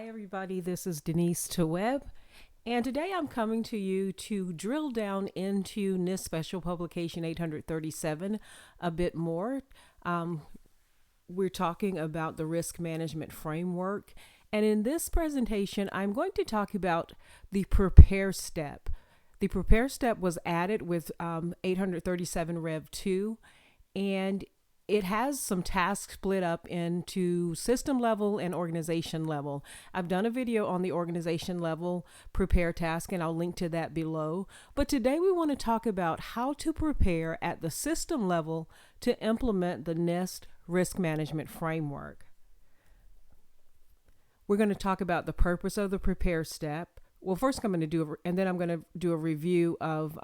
Hi everybody, this is Denise Tawwab, and today I'm coming to you to drill down into NIST Special Publication 837 a bit more. We're talking about the risk management framework, and in this presentation I'm going to talk about the prepare step. The prepare step was added with 837 Rev 2, and it has some tasks split up into system level and organization level. I've done a video on the organization level prepare task, and I'll link to that below. But today we want to talk about how to prepare at the system level to implement the NIST risk management framework. We're going to talk about the purpose of the prepare step. Well, first I'm going to do, and then I'm going to do a review of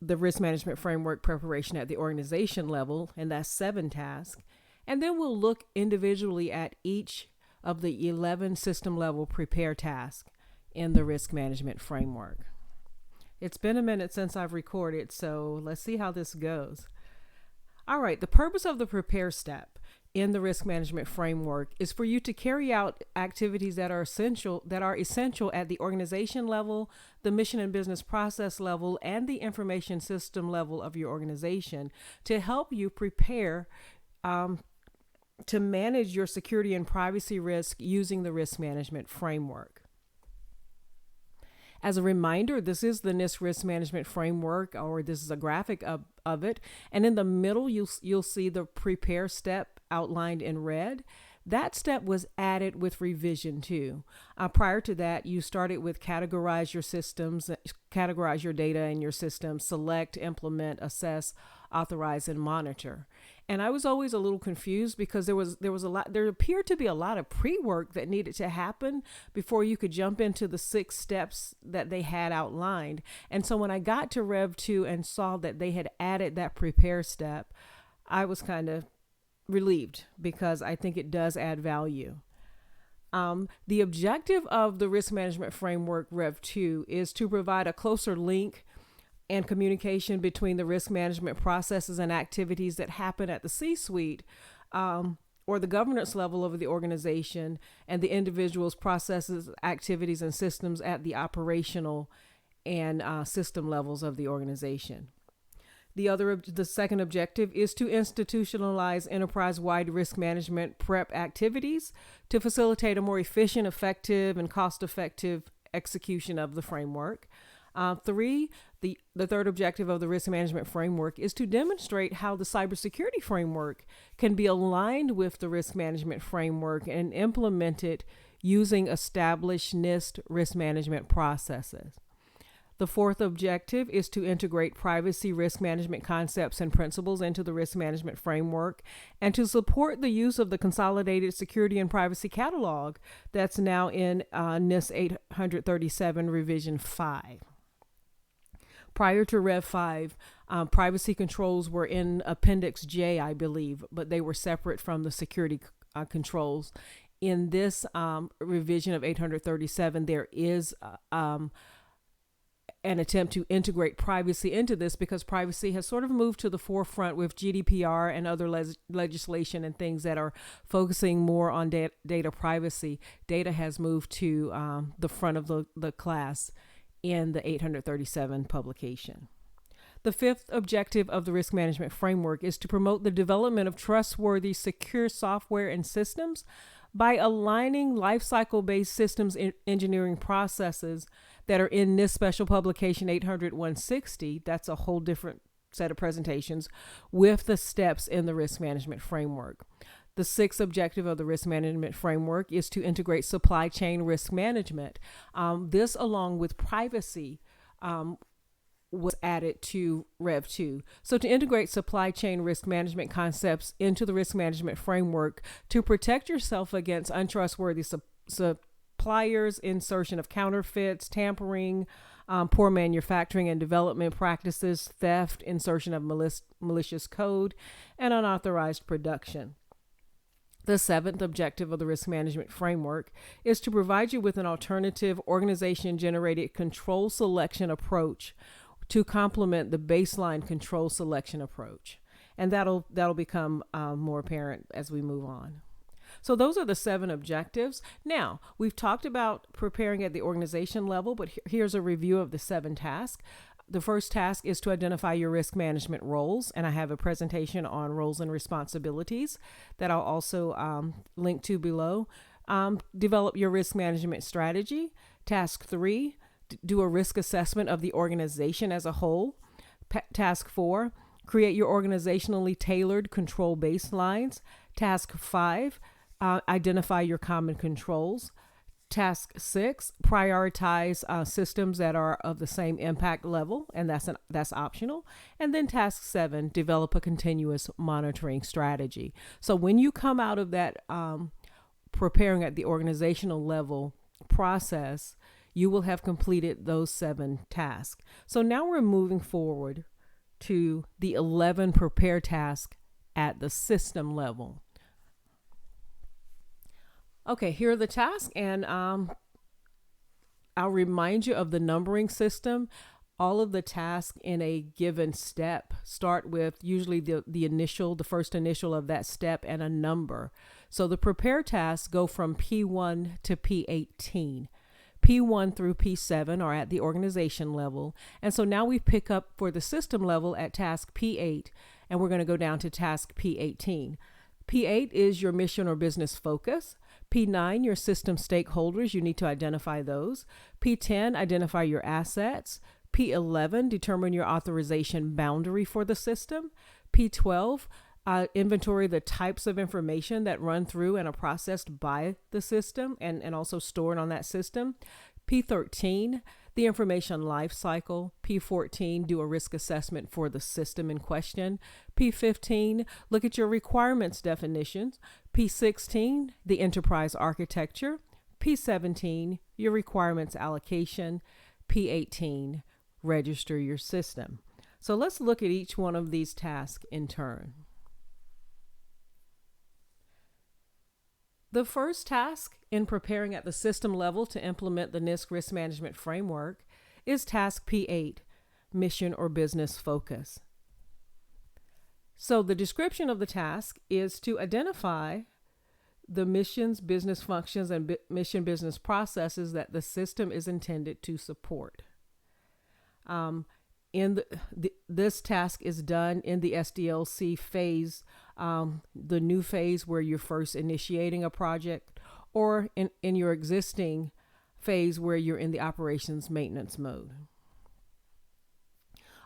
the risk management framework preparation at the organization level, and that's 7 tasks. And then we'll look individually at each of the 11 system level prepare tasks in the risk management framework. It's been a minute since I've recorded, so let's see how this goes. All right, the purpose of the prepare step in the risk management framework is for you to carry out activities that are essential at the organization level, the mission and business process level, and the information system level of your organization to help you prepare to manage your security and privacy risk using the risk management framework. As a reminder, this is the NIST risk management framework, or this is a graphic of it. And in the middle, you'll see the prepare step outlined in red. That step was added with revision 2. Prior to that, you started with categorize your systems, categorize your data in your system, select, implement, assess, authorize, and monitor. And I was always a little confused because there appeared to be a lot of pre-work that needed to happen before you could jump into the 6 steps that they had outlined. And so when I got to Rev 2 and saw that they had added that prepare step, I was kind of relieved because I think it does add value. The objective of the risk management framework Rev 2 is to provide a closer link and communication between the risk management processes and activities that happen at the C-suite or the governance level of the organization, and the individual's processes, activities, and systems at the operational and system levels of the organization. The second objective is to institutionalize enterprise-wide risk management prep activities to facilitate a more efficient, effective, and cost-effective execution of the framework. The third objective of the risk management framework is to demonstrate how the cybersecurity framework can be aligned with the risk management framework and implemented using established NIST risk management processes. The fourth objective is to integrate privacy risk management concepts and principles into the risk management framework and to support the use of the consolidated security and privacy catalog that's now in NIST 837 revision 5. Prior to Rev 5, privacy controls were in Appendix J, I believe, but they were separate from the security controls. In this revision of 837, there is an attempt to integrate privacy into this because privacy has sort of moved to the forefront with GDPR and other legislation and things that are focusing more on data privacy. Data has moved to the front of the class in the 837 publication. The fifth objective of the risk management framework is to promote the development of trustworthy, secure software and systems by aligning lifecycle-based systems engineering processes that are in NIST Special Publication 800-160, that's a whole different set of presentations, with the steps in the risk management framework. The sixth objective of the risk management framework is to integrate supply chain risk management. This, along with privacy, was added to Rev 2. So to integrate supply chain risk management concepts into the risk management framework to protect yourself against untrustworthy suppliers, insertion of counterfeits, tampering, poor manufacturing and development practices, theft, insertion of malicious code, and unauthorized production. The seventh objective of the risk management framework is to provide you with an alternative organization-generated control selection approach to complement the baseline control selection approach. And that'll become more apparent as we move on. So those are the 7 objectives. Now, we've talked about preparing at the organization level, but here's a review of the 7 tasks. The first task is to identify your risk management roles, and I have a presentation on roles and responsibilities that I'll also link to below. Develop your risk management strategy. Task 3, do a risk assessment of the organization as a whole. Task 4, create your organizationally tailored control baselines. Task 5, identify your common controls. Task 6, prioritize systems that are of the same impact level, and that's optional. And then task 7, develop a continuous monitoring strategy. So when you come out of that preparing at the organizational level process, you will have completed those 7 tasks. So now we're moving forward to the 11 prepare tasks at the system level. Okay, here are the tasks, and I'll remind you of the numbering system. All of the tasks in a given step start with usually the first initial of that step and a number. So the prepare tasks go from P1 to P18. P1 through P7 are at the organization level. And so now we pick up for the system level at task P8, and we're going to go down to task P18. P8 is your mission or business focus. P9, your system stakeholders. You need to identify those. P10, identify your assets. P11, determine your authorization boundary for the system. P12, inventory the types of information that run through and are processed by the system and also stored on that system. P13, the information lifecycle. P14, do a risk assessment for the system in question. P15, look at your requirements definitions. P16, the enterprise architecture. P17, your requirements allocation. P18, register your system. So let's look at each one of these tasks in turn. The first task in preparing at the system level to implement the NIST risk management framework is task P8, mission or business focus. So the description of the task is to identify the missions, business functions, and mission business processes that the system is intended to support. This task is done in the SDLC phase, the new phase where you're first initiating a project, or in your existing phase where you're in the operations maintenance mode.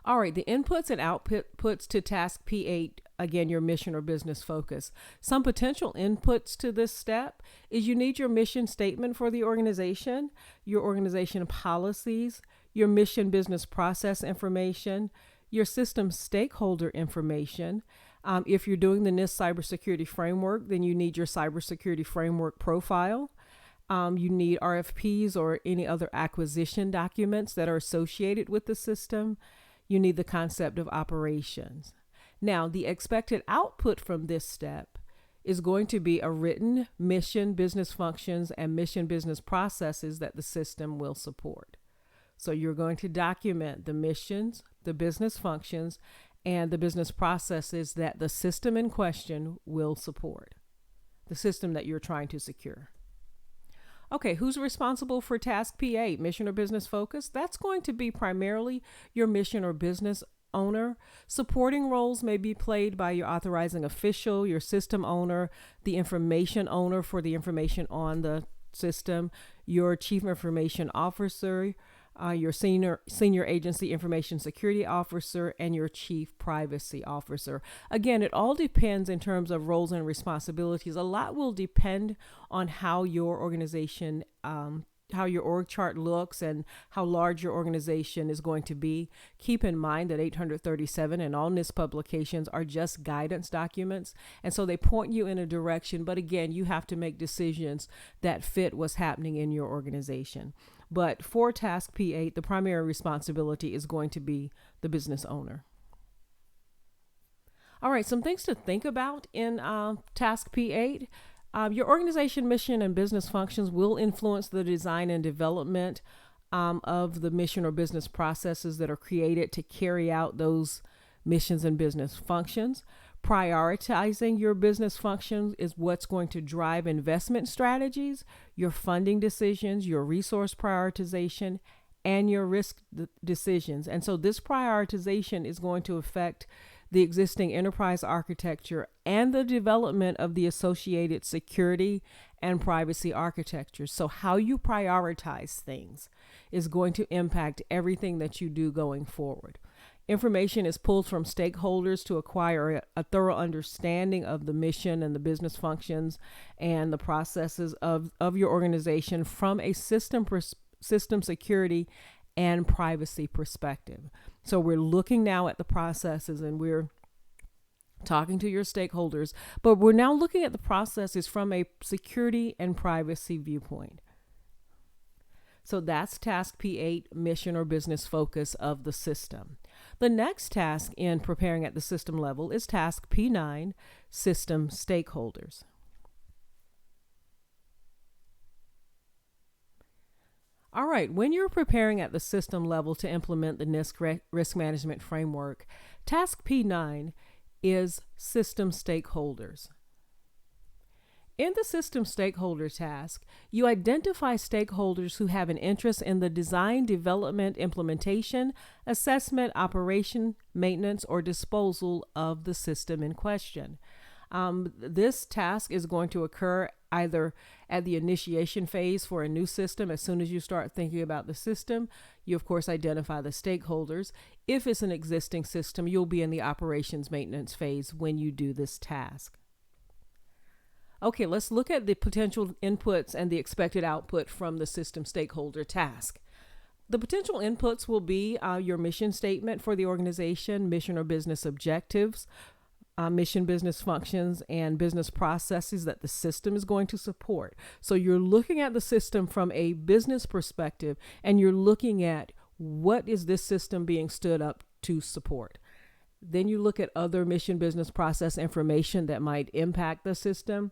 All right, the inputs and outputs to task P8, again, your mission or business focus. Some potential inputs to this step is you need your mission statement for the organization, your organization policies, your mission business process information, your system stakeholder information. If you're doing the NIST cybersecurity framework, then you need your cybersecurity framework profile. You need RFPs or any other acquisition documents that are associated with the system. You need the concept of operations. Now, the expected output from this step is going to be a written mission, business functions, and mission business processes that the system will support. So you're going to document the missions, the business functions, and the business processes that the system in question will support, the system that you're trying to secure. Okay, who's responsible for task P8, mission or business focus? That's going to be primarily your mission or business owner. Supporting roles may be played by your authorizing official, your system owner, the information owner for the information on the system, your chief information officer, your senior agency information security officer, and your chief privacy officer. Again, it all depends in terms of roles and responsibilities. A lot will depend on how your organization, how your org chart looks and how large your organization is going to be. Keep in mind that 837 and all NIST publications are just guidance documents, and so they point you in a direction, but again, you have to make decisions that fit what's happening in your organization. But for task P8, the primary responsibility is going to be the business owner. All right, some things to think about in task P8. Your organization mission and business functions will influence the design and development of the mission or business processes that are created to carry out those missions and business functions. Prioritizing your business functions is what's going to drive investment strategies, your funding decisions, your resource prioritization, and your risk decisions. And so this prioritization is going to affect the existing enterprise architecture and the development of the associated security and privacy architecture. So how you prioritize things is going to impact everything that you do going forward. Information is pulled from stakeholders to acquire a thorough understanding of the mission and the business functions and the processes of your organization from a system security and privacy perspective. So we're looking now at the processes and we're talking to your stakeholders, but we're now looking at the processes from a security and privacy viewpoint. So that's task P8, mission or business focus of the system. The next task in preparing at the system level is task P9, system stakeholders. All right, when you're preparing at the system level to implement the NIST risk management framework, task P9 is system stakeholders. In the system stakeholder task, you identify stakeholders who have an interest in the design, development, implementation, assessment, operation, maintenance, or disposal of the system in question. This task is going to occur either at the initiation phase for a new system. As soon as you start thinking about the system, you of course identify the stakeholders. If it's an existing system, you'll be in the operations maintenance phase when you do this task. Okay, let's look at the potential inputs and the expected output from the system stakeholder task. The potential inputs will be your mission statement for the organization, mission or business objectives, mission, business functions, and business processes that the system is going to support. So you're looking at the system from a business perspective, and you're looking at what is this system being stood up to support. Then you look at other mission, business process information that might impact the system,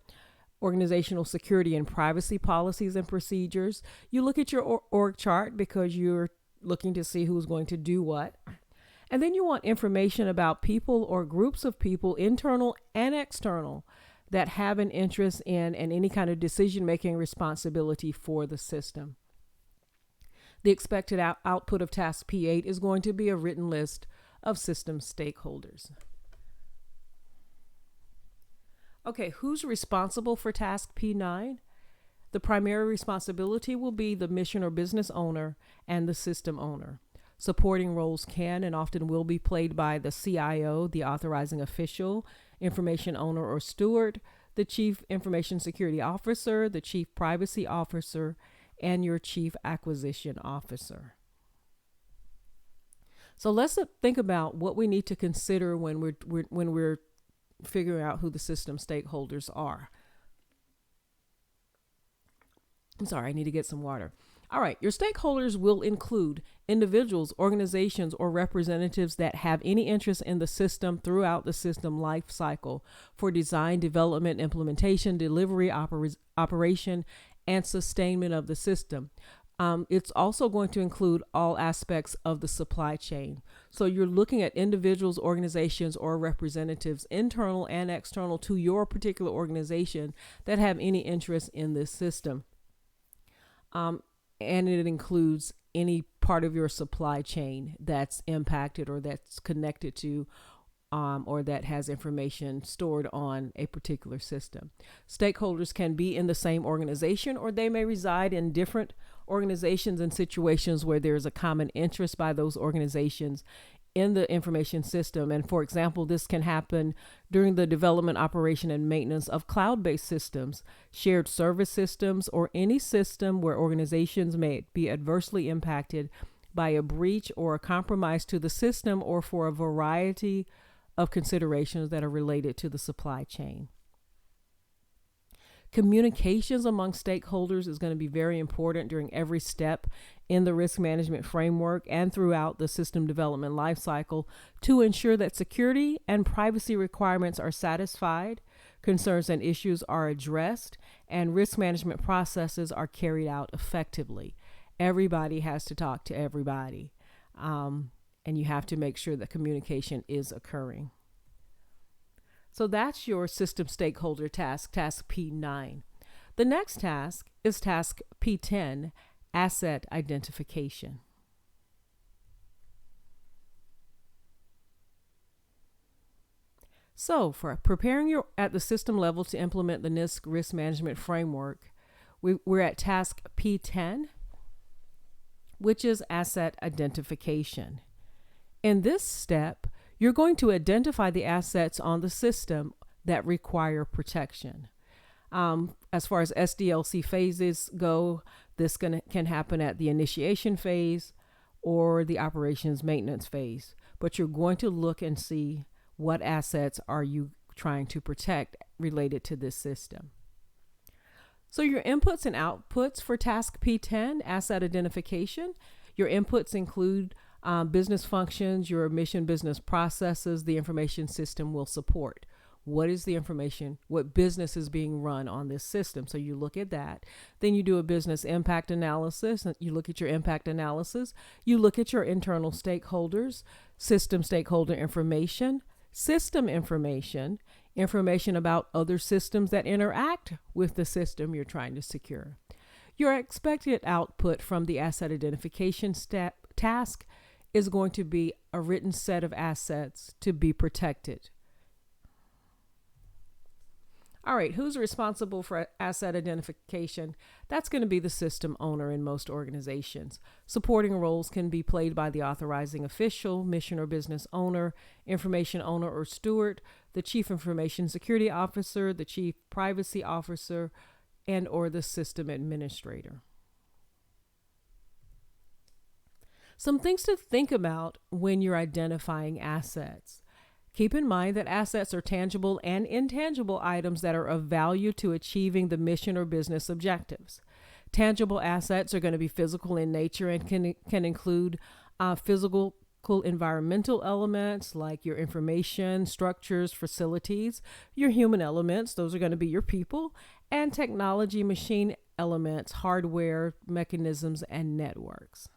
organizational security and privacy policies and procedures. You look at your org chart because you're looking to see who's going to do what. And then you want information about people or groups of people, internal and external, that have an interest in and any kind of decision-making responsibility for the system. The expected output of task P8 is going to be a written list of system stakeholders. Okay, who's responsible for task P9? The primary responsibility will be the mission or business owner and the system owner. Supporting roles can and often will be played by the CIO, the authorizing official, information owner or steward, the chief information security officer, the chief privacy officer, and your chief acquisition officer. So let's think about what we need to consider when we're figuring out who the system stakeholders are. I'm sorry, I need to get some water. All right, your stakeholders will include individuals, organizations, or representatives that have any interest in the system throughout the system life cycle for design, development, implementation, delivery, operation, and sustainment of the system. It's also going to include all aspects of the supply chain. So you're looking at individuals, organizations, or representatives, internal and external to your particular organization, that have any interest in this system. And it includes any part of your supply chain that's impacted or that's connected to or that has information stored on a particular system. Stakeholders can be in the same organization, or they may reside in different organizations and situations where there's a common interest by those organizations in the information system. And for example, this can happen during the development, operation, and maintenance of cloud-based systems, shared service systems, or any system where organizations may be adversely impacted by a breach or a compromise to the system, or for a variety of considerations that are related to the supply chain. Communications among stakeholders is going to be very important during every step in the risk management framework and throughout the system development lifecycle to ensure that security and privacy requirements are satisfied, concerns and issues are addressed, and risk management processes are carried out effectively. Everybody has to talk to everybody, and you have to make sure that communication is occurring. So that's your system stakeholder task, task P9. The next task is task P10, asset identification. So for preparing you at the system level to implement the NIST risk management framework, we're at task P10, which is asset identification. In this step, you're going to identify the assets on the system that require protection. As far as SDLC phases go, this can happen at the initiation phase or the operations maintenance phase. But you're going to look and see what assets are you trying to protect related to this system. So your inputs and outputs for task P10, asset identification, your inputs include business functions, your mission business processes the information system will support. What is the information? What business is being run on this system? So you look at that. Then you do a business impact analysis. You look at your impact analysis. You look at your internal stakeholders, system stakeholder information, system information, information about other systems that interact with the system you're trying to secure. Your expected output from the asset identification task is going to be a written set of assets to be protected. All right, who's responsible for asset identification? That's going to be the system owner in most organizations. Supporting roles can be played by the authorizing official, mission or business owner, information owner or steward, the chief information security officer, the chief privacy officer, and or the system administrator. Some things to think about when you're identifying assets. Keep in mind that assets are tangible and intangible items that are of value to achieving the mission or business objectives. Tangible assets are going to be physical in nature and can include physical environmental elements like your information, structures, facilities, your human elements, those are going to be your people, and technology, machine elements, hardware, mechanisms, and networks.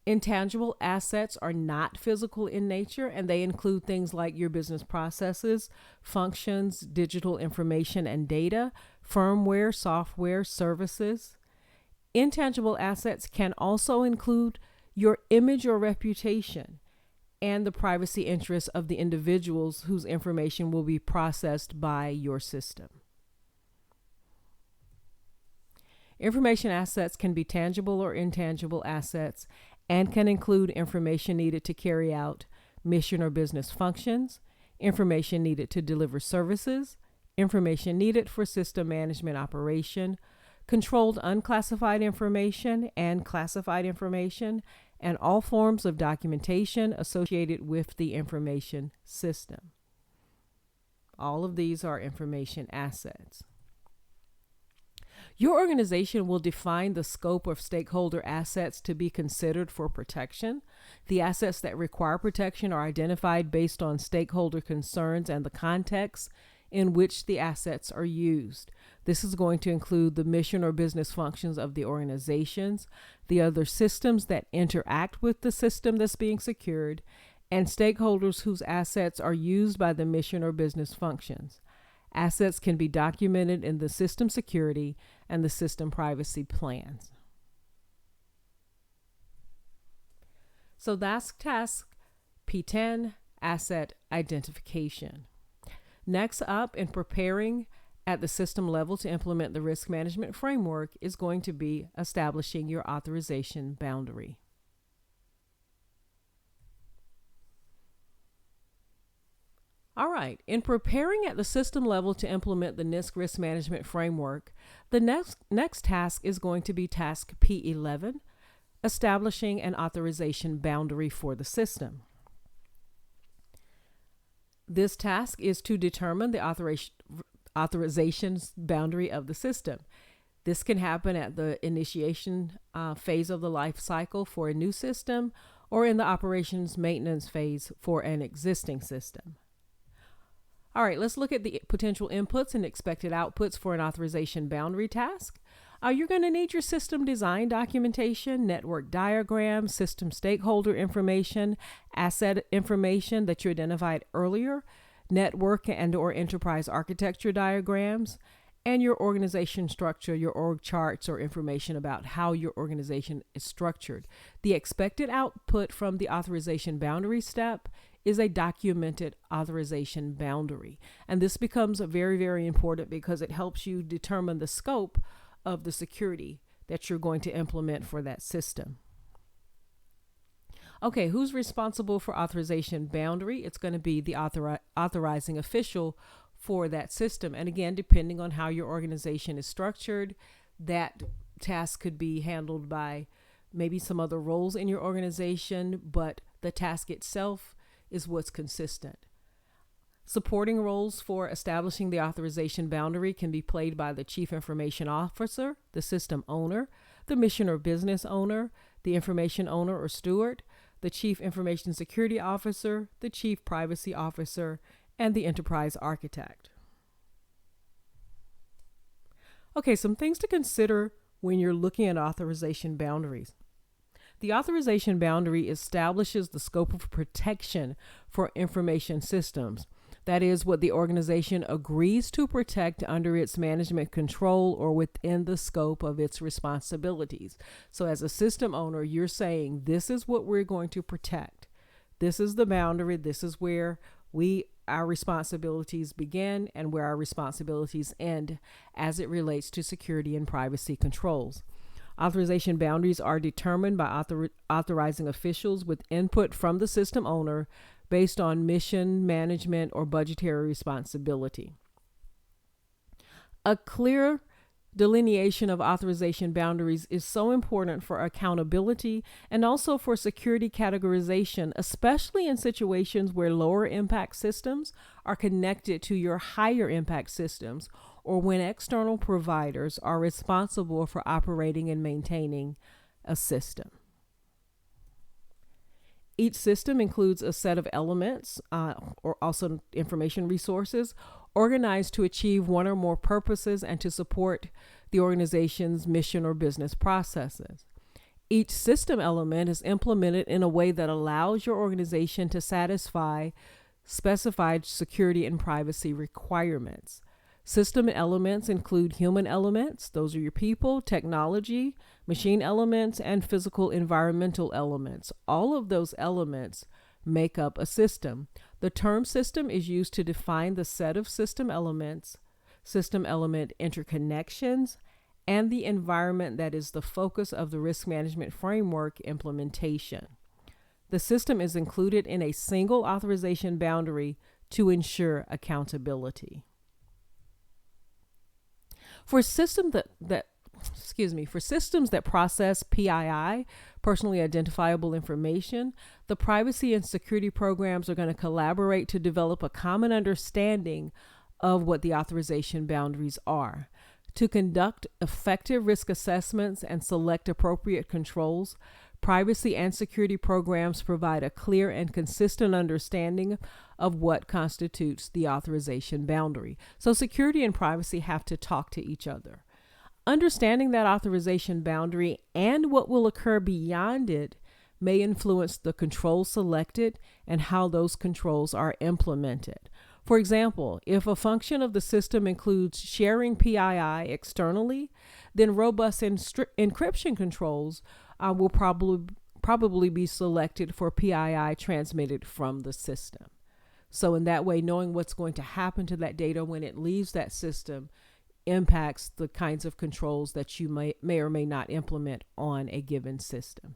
Intangible assets are not physical in nature, and they include things like your business processes, functions, digital information and data, firmware, software, services. Intangible assets can also include your image or reputation and the privacy interests of the individuals whose information will be processed by your system. Information assets can be tangible or intangible assets and can include information needed to carry out mission or business functions, information needed to deliver services, information needed for system management operation, controlled unclassified information and classified information, and all forms of documentation associated with the information system. All of these are information assets. Your organization will define the scope of stakeholder assets to be considered for protection. The assets that require protection are identified based on stakeholder concerns and the context in which the assets are used. This is going to include the mission or business functions of the organizations, the other systems that interact with the system that's being secured, and stakeholders whose assets are used by the mission or business functions. Assets can be documented in the system security and the system privacy plans. So that's task P10, asset identification. Next up, in preparing at the system level to implement the risk management framework, is going to be establishing your authorization boundary. All right, in preparing at the system level to implement the NIST risk management framework, the next task is going to be task P11, establishing an authorization boundary for the system. This task is to determine the authorization boundary of the system. This can happen at the initiation phase of the life cycle for a new system or in the operations maintenance phase for an existing system. All right, let's look at the potential inputs and expected outputs for an authorization boundary task. You're going to need your system design documentation, network diagram, system stakeholder information, asset information that you identified earlier, network and or enterprise architecture diagrams, and your organization structure, your org charts or information about how your organization is structured. The expected output from the authorization boundary step is a documented authorization boundary. And this becomes very, very important because it helps you determine the scope of the security that you're going to implement for that system. Okay, who's responsible for authorization boundary? It's going to be the authorizing official for that system. And again, depending on how your organization is structured, that task could be handled by maybe some other roles in your organization, but the task itself is what's consistent. Supporting roles for establishing the authorization boundary can be played by the Chief Information Officer, the system owner, the mission or business owner, the information owner or steward, the Chief Information Security Officer, the Chief Privacy Officer, and the enterprise architect. Okay, some things to consider when you're looking at authorization boundaries. The authorization boundary establishes the scope of protection for information systems. That is what the organization agrees to protect under its management control or within the scope of its responsibilities. So as a system owner, you're saying, this is what we're going to protect. This is the boundary. This is where our responsibilities begin and where our responsibilities end as it relates to security and privacy controls. Authorization boundaries are determined by authorizing officials with input from the system owner based on mission, management, or budgetary responsibility. A clear delineation of authorization boundaries is so important for accountability and also for security categorization, especially in situations where lower impact systems are connected to your higher impact systems, or when external providers are responsible for operating and maintaining a system. Each system includes a set of elements or also information resources organized to achieve one or more purposes and to support the organization's mission or business processes. Each system element is implemented in a way that allows your organization to satisfy specified security and privacy requirements. System elements include human elements, those are your people, technology, machine elements, and physical environmental elements. All of those elements make up a system. The term system is used to define the set of system elements, system element interconnections, and the environment that is the focus of the risk management framework implementation. The system is included in a single authorization boundary to ensure accountability. For systems that process PII, personally identifiable information, the privacy and security programs are going to collaborate to develop a common understanding of what the authorization boundaries are. To conduct effective risk assessments and select appropriate controls, privacy and security programs provide a clear and consistent understanding of what constitutes the authorization boundary. So security and privacy have to talk to each other. Understanding that authorization boundary and what will occur beyond it may influence the controls selected and how those controls are implemented. For example, if a function of the system includes sharing PII externally, then robust encryption controls will probably be selected for PII transmitted from the system. So in that way, knowing what's going to happen to that data when it leaves that system impacts the kinds of controls that you may or may not implement on a given system.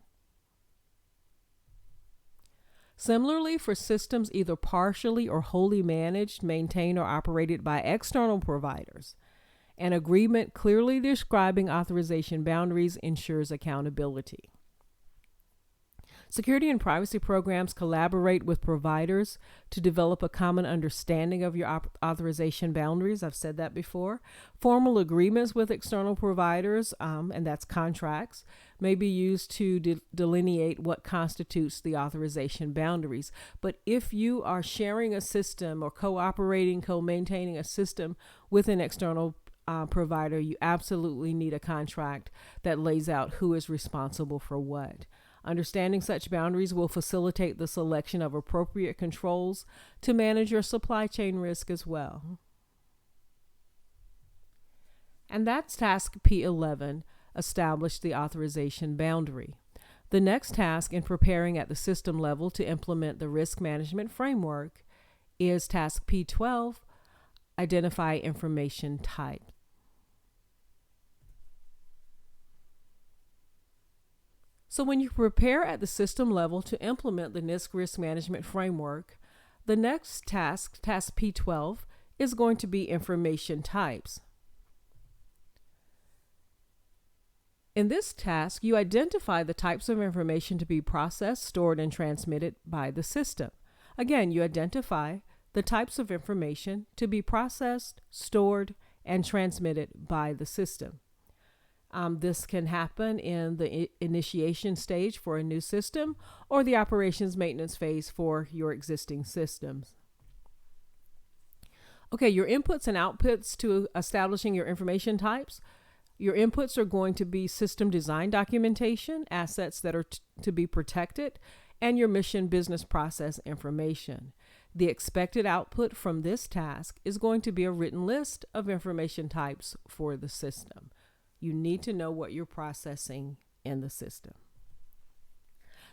Similarly, for systems either partially or wholly managed, maintained, or operated by external providers, an agreement clearly describing authorization boundaries ensures accountability. Security and privacy programs collaborate with providers to develop a common understanding of your authorization boundaries. I've said that before. Formal agreements with external providers, and that's contracts, may be used to delineate what constitutes the authorization boundaries. But if you are sharing a system or co-operating, co-maintaining a system with an external provider, you absolutely need a contract that lays out who is responsible for what. Understanding such boundaries will facilitate the selection of appropriate controls to manage your supply chain risk as well. And that's task P11, establish the authorization boundary. The next task in preparing at the system level to implement the risk management framework is task P12, identify information type. So when you prepare at the system level to implement the NIST risk management framework, the next task, task P12, is going to be information types. In this task, you identify the types of information to be processed, stored, and transmitted by the system. Again, you identify the types of information to be processed, stored, and transmitted by the system. This can happen in the initiation stage for a new system or the operations maintenance phase for your existing systems. Okay, your inputs and outputs to establishing your information types. Your inputs are going to be system design documentation, assets that are to be protected, and your mission business process information. The expected output from this task is going to be a written list of information types for the system. You need to know what you're processing in the system.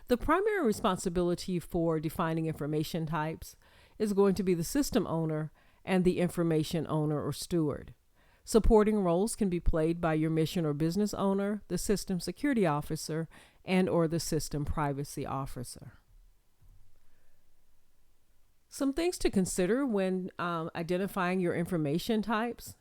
The primary responsibility for defining information types is going to be the system owner and the information owner or steward. Supporting roles can be played by your mission or business owner, the system security officer, and or the system privacy officer. Some things to consider when identifying your information types.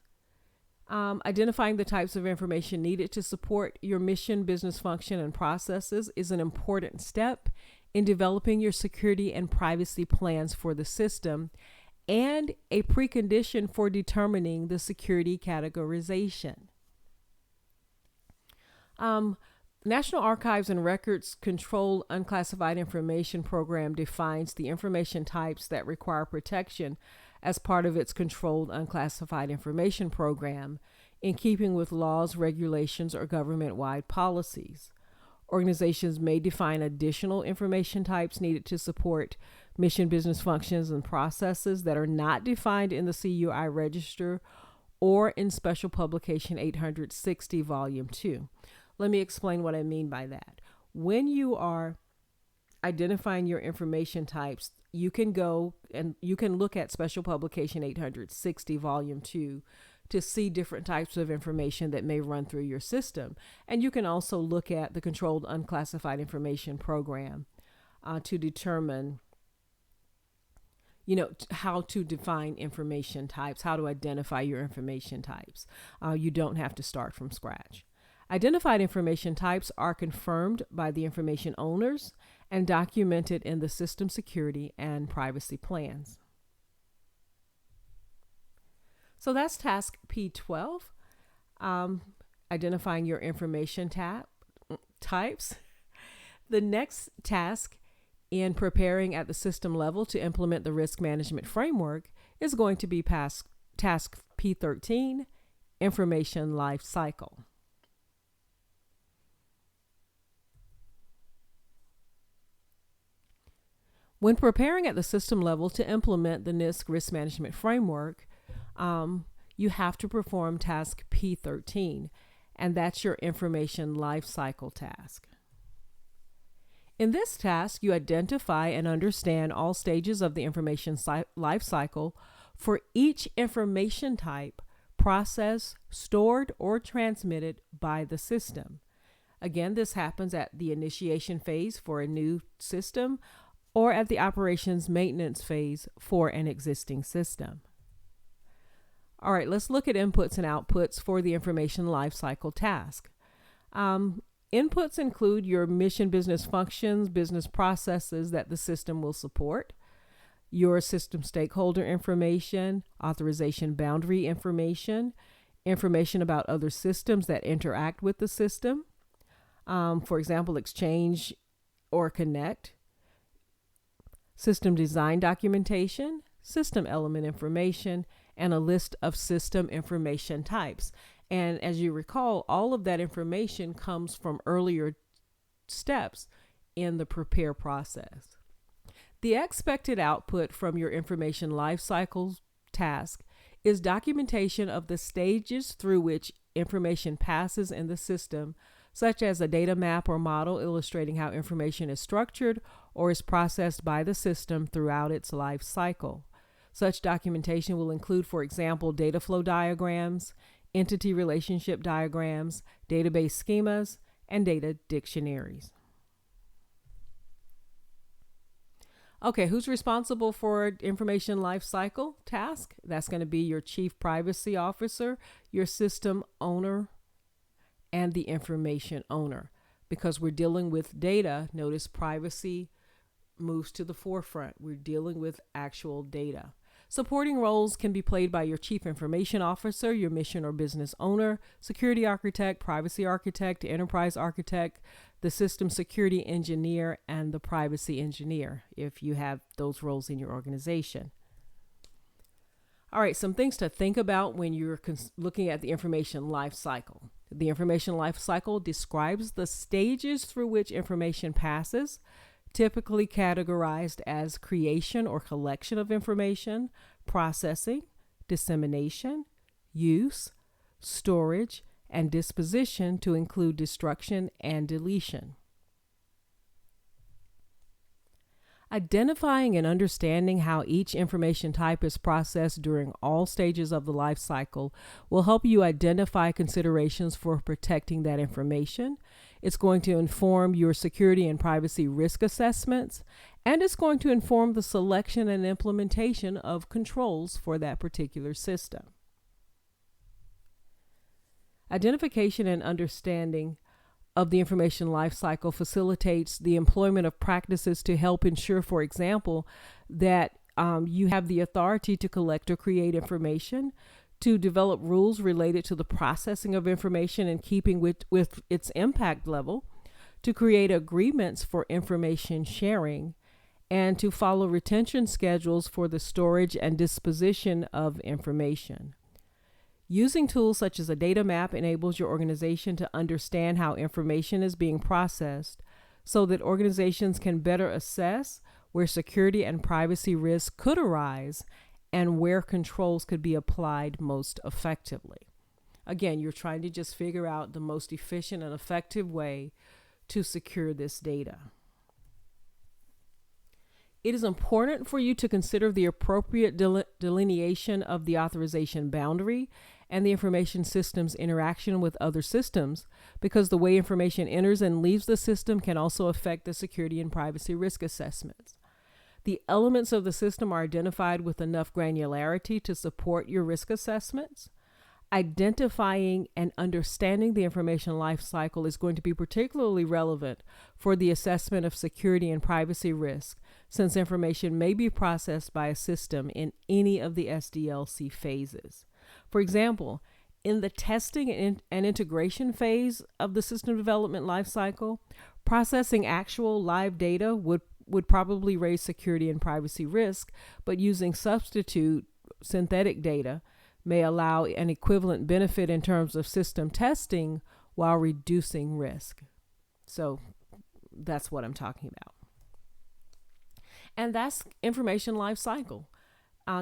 Identifying the types of information needed to support your mission, business function, and processes is an important step in developing your security and privacy plans for the system and a precondition for determining the security categorization. National Archives and Records Controlled Unclassified Information Program defines the information types that require protection as part of its Controlled Unclassified Information Program, in keeping with laws, regulations, or government-wide policies. Organizations may define additional information types needed to support mission, business functions, and processes that are not defined in the CUI Register or in Special Publication 860, Volume 2. Let me explain what I mean by that. When you are identifying your information types, you can go and you can look at Special Publication 860, Volume 2 to see different types of information that may run through your system. And you can also look at the Controlled Unclassified Information Program to determine, how to define information types, how to identify your information types. You don't have to start from scratch. Identified information types are confirmed by the information owners and documented in the system security and privacy plans. So that's task P12, identifying your information types. The next task in preparing at the system level to implement the risk management framework is going to be task P13, information lifecycle. When preparing at the system level to implement the NIST risk management framework, you have to perform task P13, and that's your information lifecycle task. In this task, you identify and understand all stages of the information lifecycle for each information type processed, stored, or transmitted by the system. Again, this happens at the initiation phase for a new system or at the operations maintenance phase for an existing system. All right, let's look at inputs and outputs for the information lifecycle task. Inputs include your mission, business functions, business processes that the system will support, your system stakeholder information, authorization boundary information, information about other systems that interact with the system, for example, exchange or connect, system design documentation, system element information, and a list of system information types. And as you recall, all of that information comes from earlier steps in the prepare process. The expected output from your information lifecycle task is documentation of the stages through which information passes in the system, such as a data map or model illustrating how information is structured or is processed by the system throughout its life cycle. Such documentation will include, for example, data flow diagrams, entity relationship diagrams, database schemas, and data dictionaries. Okay, who's responsible for information lifecycle task? That's going to be your chief privacy officer, your system owner, and the information owner. Because we're dealing with data, notice privacy moves to the forefront. We're dealing with actual data. Supporting roles can be played by your chief information officer, your mission or business owner, security architect, privacy architect, enterprise architect, the system security engineer, and the privacy engineer, if you have those roles in your organization. All right, some things to think about when you're looking at the information life cycle. The information life cycle describes the stages through which information passes, typically categorized as creation or collection of information, processing, dissemination, use, storage, and disposition to include destruction and deletion. Identifying and understanding how each information type is processed during all stages of the life cycle will help you identify considerations for protecting that information. It's going to inform your security and privacy risk assessments, and it's going to inform the selection and implementation of controls for that particular system. Identification and understanding of the information lifecycle facilitates the employment of practices to help ensure, for example, that you have the authority to collect or create information, to develop rules related to the processing of information in keeping with its impact level, to create agreements for information sharing, and to follow retention schedules for the storage and disposition of information. Using tools such as a data map enables your organization to understand how information is being processed so that organizations can better assess where security and privacy risks could arise and where controls could be applied most effectively. Again, you're trying to just figure out the most efficient and effective way to secure this data. It is important for you to consider the appropriate delineation of the authorization boundary and the information system's interaction with other systems, because the way information enters and leaves the system can also affect the security and privacy risk assessments. The elements of the system are identified with enough granularity to support your risk assessments. Identifying and understanding the information lifecycle is going to be particularly relevant for the assessment of security and privacy risk, since information may be processed by a system in any of the SDLC phases. For example, in the testing and integration phase of the system development lifecycle, processing actual live data would probably raise security and privacy risk, but using substitute synthetic data may allow an equivalent benefit in terms of system testing while reducing risk. So that's what I'm talking about. And that's information lifecycle.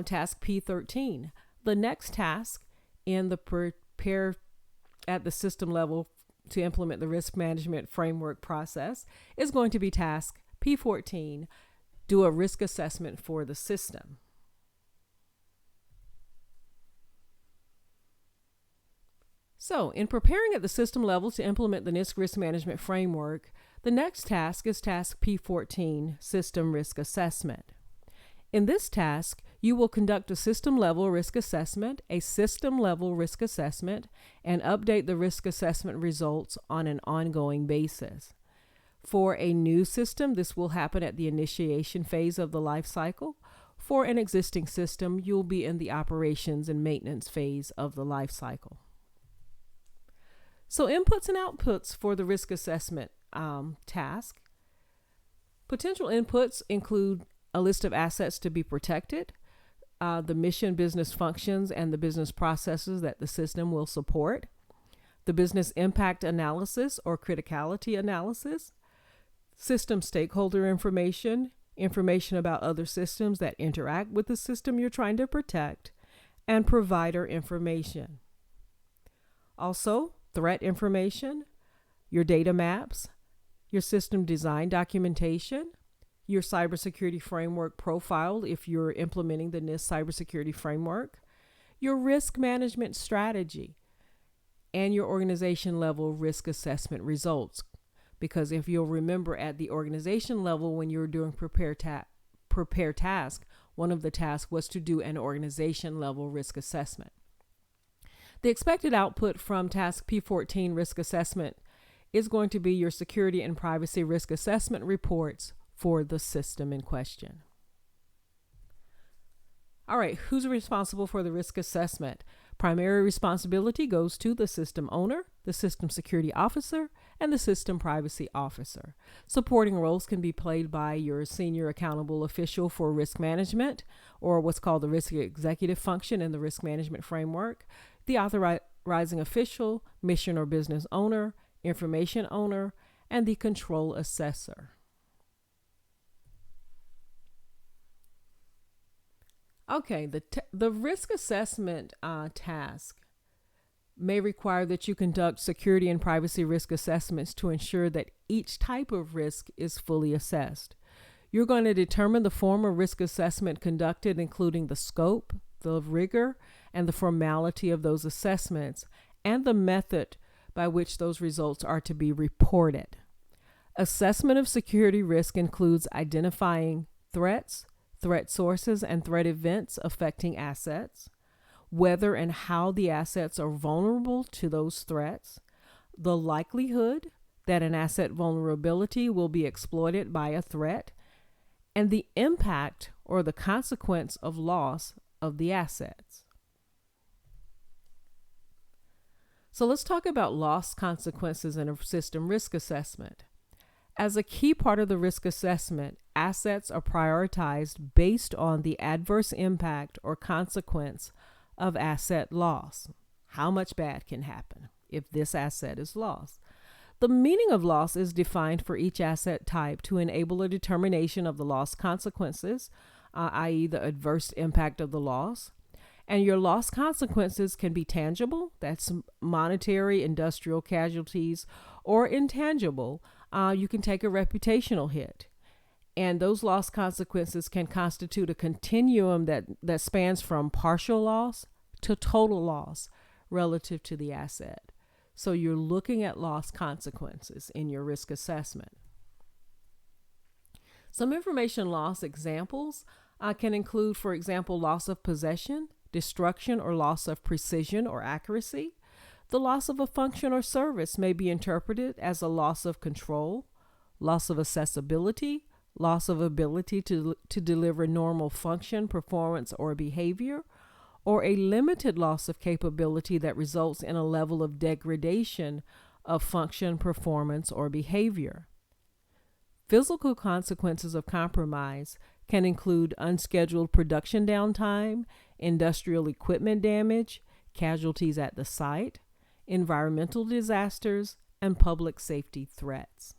Task P13. The next task in the prepare at the system level to implement the risk management framework process is going to be task P14, do a risk assessment for the system. So, in preparing at the system level to implement the NIST risk management framework, the next task is task P14, system risk assessment. In this task, you will conduct a system-level risk assessment, and update the risk assessment results on an ongoing basis. For a new system, this will happen at the initiation phase of the life cycle. For an existing system, you'll be in the operations and maintenance phase of the life cycle. So, inputs and outputs for the risk assessment task. Potential inputs include a list of assets to be protected, the mission, business functions, and the business processes that the system will support, the business impact analysis or criticality analysis, system stakeholder information, information about other systems that interact with the system you're trying to protect, and provider information. Also, threat information, your data maps, your system design documentation, your cybersecurity framework profile if you're implementing the NIST cybersecurity framework, your risk management strategy, and your organization level risk assessment results. Because if you'll remember at the organization level, when you were doing prepare task, one of the tasks was to do an organization level risk assessment. The expected output from task P14 risk assessment is going to be your security and privacy risk assessment reports for the system in question. All right, who's responsible for the risk assessment? Primary responsibility goes to the system owner, the system security officer, and the system privacy officer. Supporting roles can be played by your senior accountable official for risk management, or what's called the risk executive function in the risk management framework, the authorizing official, mission or business owner, information owner, and the control assessor. Okay, the risk assessment task may require that you conduct security and privacy risk assessments to ensure that each type of risk is fully assessed. You're going to determine the form of risk assessment conducted, including the scope, the rigor, and the formality of those assessments, and the method by which those results are to be reported. Assessment of security risk includes identifying threats, threat sources, and threat events affecting assets, whether and how the assets are vulnerable to those threats, the likelihood that an asset vulnerability will be exploited by a threat, and the impact or the consequence of loss of the assets. So let's talk about loss consequences in a system risk assessment. As a key part of the risk assessment, assets are prioritized based on the adverse impact or consequence of asset loss. How much bad can happen if this asset is lost? The meaning of loss is defined for each asset type to enable a determination of the loss consequences, i.e. the adverse impact of the loss. And your loss consequences can be tangible, that's monetary, industrial casualties, or intangible. You can take a reputational hit. And those loss consequences can constitute a continuum that spans from partial loss to total loss relative to the asset. So you're looking at loss consequences in your risk assessment. Some information loss examples can include, for example, loss of possession, destruction or loss of precision or accuracy. The loss of a function or service may be interpreted as a loss of control, loss of accessibility, loss of ability to deliver normal function, performance, or behavior, or a limited loss of capability that results in a level of degradation of function, performance, or behavior. Physical consequences of compromise can include unscheduled production downtime, industrial equipment damage, casualties at the site, environmental disasters, and public safety threats.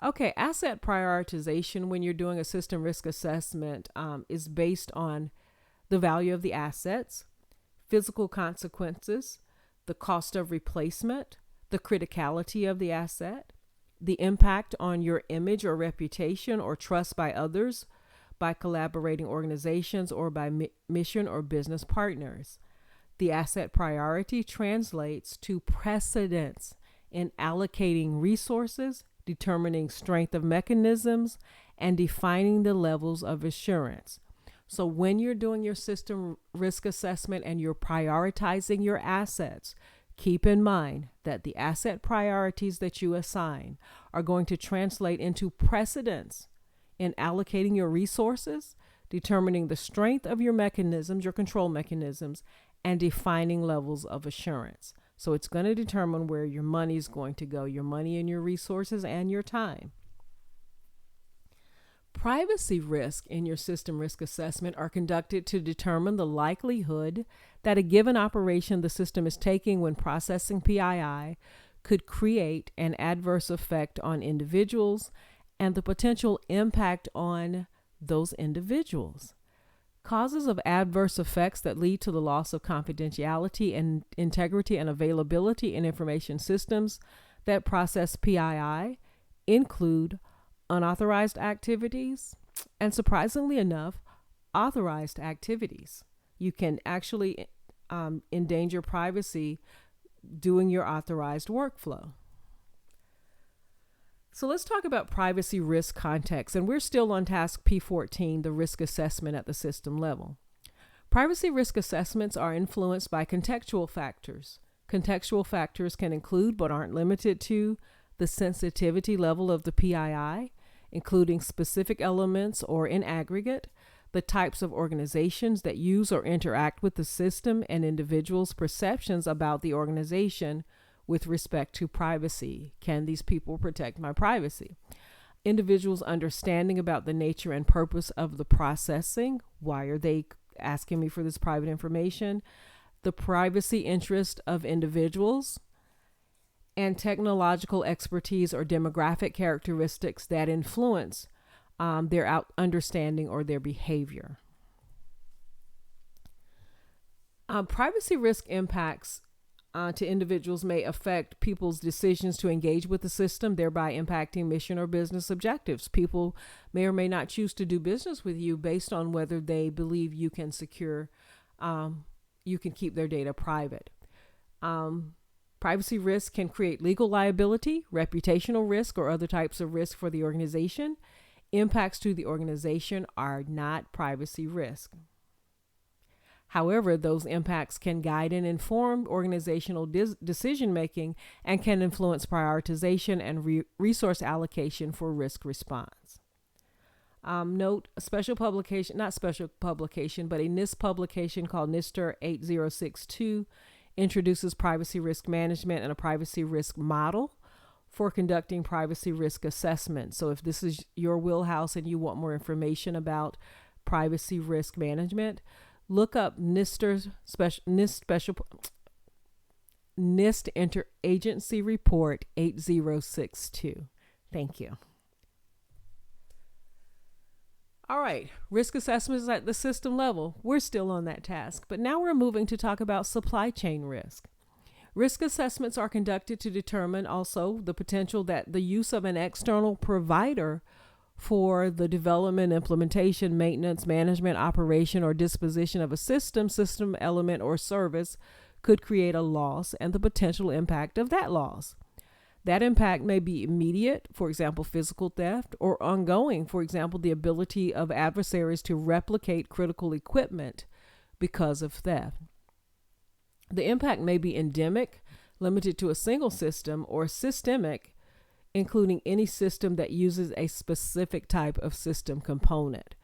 Okay, asset prioritization when you're doing a system risk assessment is based on the value of the assets, physical consequences, the cost of replacement, the criticality of the asset, the impact on your image or reputation or trust by others, by collaborating organizations, or by mission or business partners. The asset priority translates to precedence in allocating resources, determining strength of mechanisms, and defining the levels of assurance. So when you're doing your system risk assessment and you're prioritizing your assets, keep in mind that the asset priorities that you assign are going to translate into precedence in allocating your resources, determining the strength of your mechanisms, your control mechanisms, and defining levels of assurance. So it's going to determine where your money is going to go, your money and your resources and your time. Privacy risk in your system risk assessment are conducted to determine the likelihood that a given operation the system is taking when processing PII could create an adverse effect on individuals and the potential impact on those individuals. Causes of adverse effects that lead to the loss of confidentiality and integrity and availability in information systems that process PII include unauthorized activities and, surprisingly enough, authorized activities. You can actually endanger privacy doing your authorized workflow. So let's talk about privacy risk context, and we're still on task P14, the risk assessment at the system level. Privacy risk assessments are influenced by contextual factors. Contextual factors can include, but aren't limited to, the sensitivity level of the PII, including specific elements or in aggregate, the types of organizations that use or interact with the system, and individuals' perceptions about the organization with respect to privacy. Can these people protect my privacy? Individuals' understanding about the nature and purpose of the processing. Why are they asking me for this private information? The privacy interest of individuals, and technological expertise or demographic characteristics that influence their understanding or their behavior. Privacy risk impacts to individuals may affect people's decisions to engage with the system, thereby impacting mission or business objectives. People may or may not choose to do business with you based on whether they believe you can keep their data private. Privacy risk can create legal liability, reputational risk, or other types of risk for the organization. Impacts to the organization are not privacy risk. However, those impacts can guide and inform organizational decision making and can influence prioritization and resource allocation for risk response. Note, a special publication, not special publication, but a NIST publication called NIST 8062 introduces privacy risk management and a privacy risk model for conducting privacy risk assessment. So if this is your wheelhouse and you want more information about privacy risk management, look up NIST Interagency Report 8062. Thank you. All right, risk assessments at the system level. We're still on that task, but now we're moving to talk about supply chain risk. Risk assessments are conducted to determine also the potential that the use of an external provider for the development, implementation, maintenance, management, operation, or disposition of a system element, or service could create a loss and the potential impact of that loss. That impact may be immediate, for example, physical theft, or ongoing, for example, the ability of adversaries to replicate critical equipment because of theft. The impact may be endemic, limited to a single system, or systemic, including any system that uses a specific type of system component.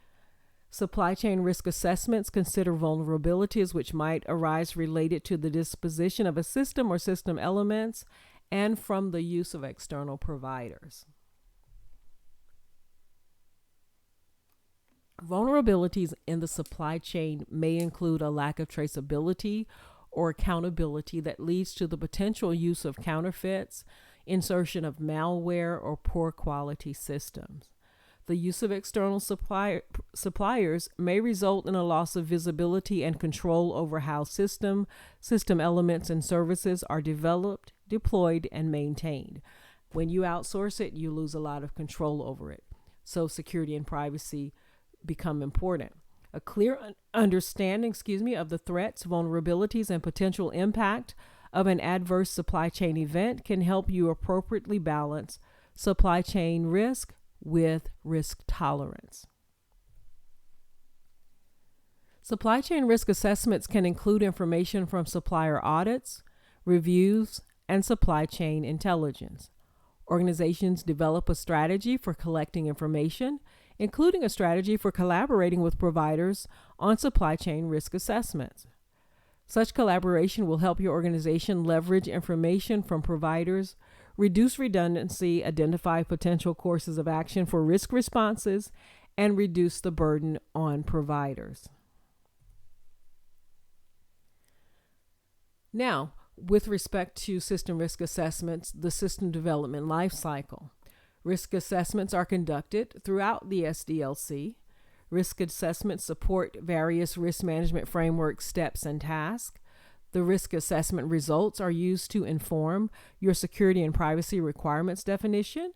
Supply chain risk assessments consider vulnerabilities which might arise related to the disposition of a system or system elements and from the use of external providers. Vulnerabilities in the supply chain may include a lack of traceability or accountability that leads to the potential use of counterfeits, insertion of malware, or poor quality systems. The use of external suppliers may result in a loss of visibility and control over how system elements and services are developed, deployed, and maintained. When you outsource it, you lose a lot of control over it. So security and privacy become important. A clear understanding, of the threats, vulnerabilities, and potential impact of an adverse supply chain event can help you appropriately balance supply chain risk with risk tolerance. Supply chain risk assessments can include information from supplier audits, reviews, and supply chain intelligence. Organizations develop a strategy for collecting information, including a strategy for collaborating with providers on supply chain risk assessments. Such collaboration will help your organization leverage information from providers, reduce redundancy, identify potential courses of action for risk responses, and reduce the burden on providers. Now, with respect to system risk assessments, the system development lifecycle. Risk assessments are conducted throughout the SDLC. Risk assessments support various risk management framework steps and tasks. The risk assessment results are used to inform your security and privacy requirements definition,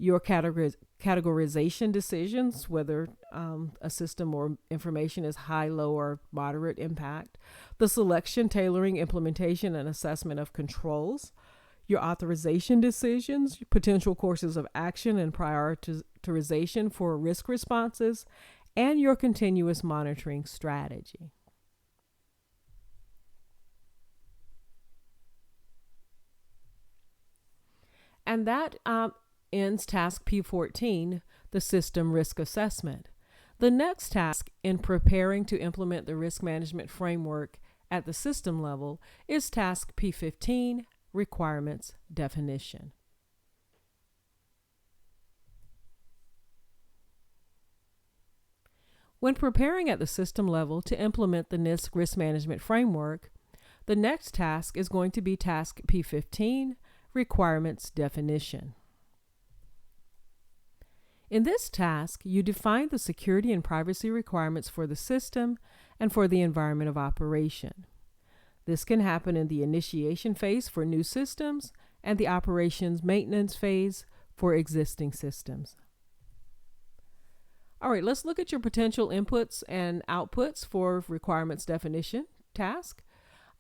your categorization decisions, whether a system or information is high, low, or moderate impact, the selection, tailoring, implementation, and assessment of controls, your authorization decisions, potential courses of action and prioritization for risk responses, and your continuous monitoring strategy. And that ends task P14, the system risk assessment. The next task in preparing to implement the risk management framework at the system level is task P15, requirements definition. When preparing at the system level to implement the NIST risk management framework, the next task is going to be task P15, requirements definition. In this task, you define the security and privacy requirements for the system and for the environment of operation. This can happen in the initiation phase for new systems and the operations maintenance phase for existing systems. All right, let's look at your potential inputs and outputs for requirements definition task.